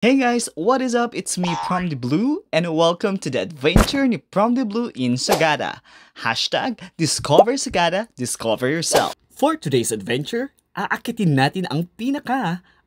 Hey guys, what is up? It's me, Prom the Blue, and welcome to the adventure ni Prom the Blue in Sagada. Hashtag Discover Sagada, Discover Yourself. For today's adventure, aakitin natin ang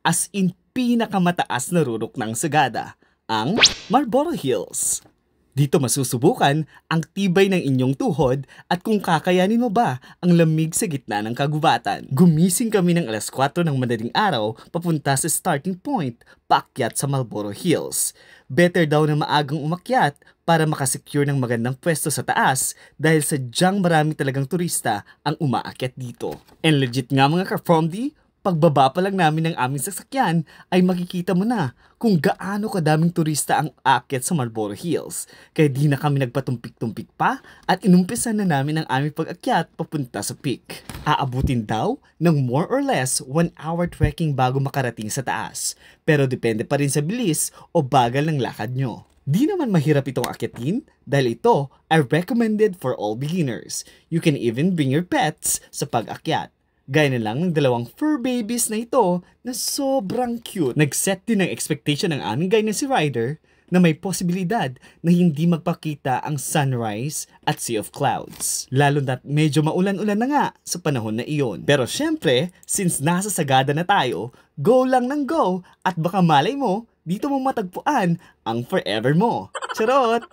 as in pinakamataas na rurok ng Sagada, ang Marlboro Hills. Dito masusubukan ang tibay ng inyong tuhod at kung kakayanin mo ba ang lamig sa gitna ng kagubatan. Gumising kami ng alas 4 ng madaling araw papunta sa starting point, paakyat sa Marlboro Hills. Better daw na maagang umakyat para makasecure ng magandang pwesto sa taas dahil sadyang marami talagang turista ang umaakyat dito. And legit nga mga ka-Fromdy, pagbaba pa lang namin ng aming sasakyan ay makikita mo na kung gaano kadaming turista ang aakyat sa Marlboro Hills. Kaya di na kami nagpatumpik-tumpik pa at inumpisan na namin ang aming pag-akyat papunta sa peak. Aabutin daw ng more or less 1 hour trekking bago makarating sa taas. Pero depende pa rin sa bilis o bagal ng lakad nyo. Di naman mahirap itong akyatin dahil ito ay recommended for all beginners. You can even bring your pets sa pag-akyat. Gaya na lang ng dalawang fur babies na ito na sobrang cute. Nag-set din ng expectation ng aming guy na si Ryder na may posibilidad na hindi magpakita ang sunrise at sea of clouds. Lalo na't medyo maulan-ulan na nga sa panahon na iyon. Pero syempre, since nasa Sagada na tayo, go lang ng go at baka malay mo, dito mo matagpuan ang forever mo. Charot!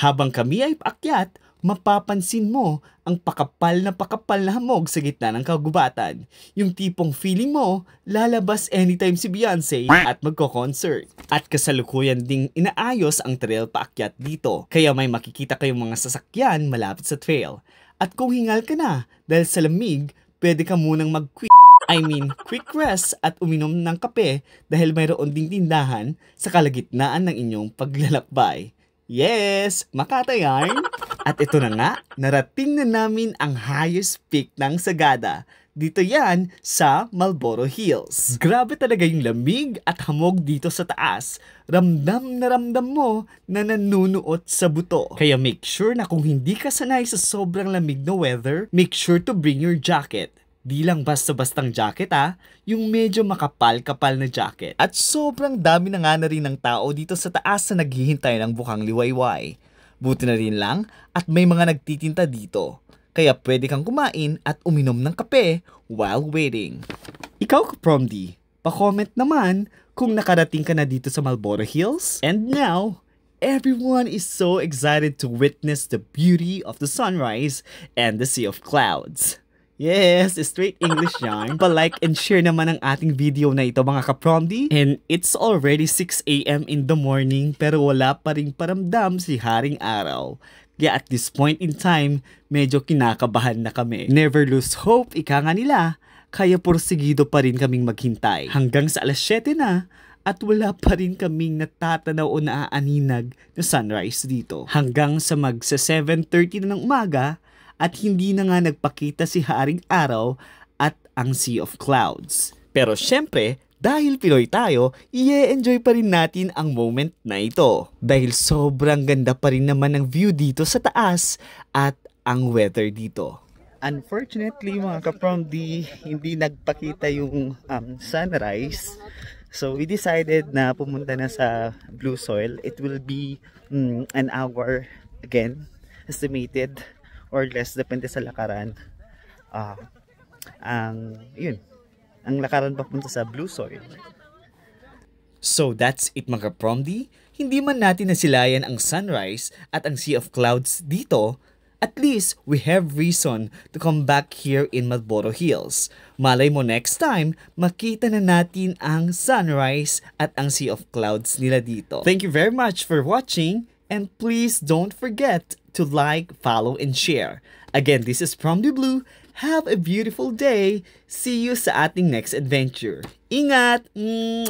Habang kami ay paakyat, mapapansin mo ang pakapal na hamog sa gitna ng kagubatan. Yung tipong feeling mo, lalabas anytime si Beyonce at magko-concert. At kasalukuyan ding inaayos ang trail paakyat dito. Kaya may makikita kayong mga sasakyan malapit sa trail. At kung hingal ka na dahil sa lamig, pwede ka munang quick rest at uminom ng kape dahil mayroon ding tindahan sa kalagitnaan ng inyong paglalakbay. Yes! Makati yarn! At ito na nga, narating na namin ang highest peak ng Sagada. Dito yan sa Marlboro Hills. Grabe talaga yung lamig at hamog dito sa taas. Ramdam na ramdam mo na nanunuot sa buto. Kaya make sure na kung hindi ka sanay sa sobrang lamig na weather, make sure to bring your jacket. Di lang basta-bastang jacket yung medyo makapal-kapal na jacket. At sobrang dami na nga na rin ng tao dito sa taas na naghihintay ng bukang liwayway. Buti na rin lang at may mga nagtitinta dito. Kaya pwede kang kumain at uminom ng kape while waiting. Ikaw ka-Fromdy, pa-comment naman kung nakarating ka na dito sa Marlboro Hills. And now, everyone is so excited to witness the beauty of the sunrise and the sea of clouds. Yes, straight English yarn. Pa-like and share naman ang ating video na ito mga ka-Fromdy. And it's already 6 AM in the morning pero wala pa ring paramdam si Haring Araw. Kaya at this point in time, medyo kinakabahan na kami. Never lose hope, ika nga nila. Kaya porsigido pa rin kaming maghintay. Hanggang sa alas 7 na at wala pa rin kaming natatanaw o naaaninag na sunrise dito. Hanggang sa magsa 7:30 na ng umaga, at hindi na nga nagpakita si Haring Araw at ang Sea of Clouds. Pero syempre, dahil Pinoy tayo, i-enjoy pa rin natin ang moment na ito. Dahil sobrang ganda pa rin naman ng view dito sa taas at ang weather dito. Unfortunately mga ka-Fromdy, hindi nagpakita yung sunrise. So we decided na pumunta na sa Blue Soil. It will be an hour again, estimated. Or less, depende sa lakaran. Ang lakaran papunta sa Blue Soil. So that's it mga Fromdy. Hindi man natin nasilayan ang sunrise at ang sea of clouds dito, at least we have reason to come back here in Marlboro Hills. Malay mo next time, makita na natin ang sunrise at ang sea of clouds nila dito. Thank you very much for watching and please don't forget to like, follow, and share. Again, this is Prom the Blue. Have a beautiful day. See you sa ating next adventure. Ingat! Mwah!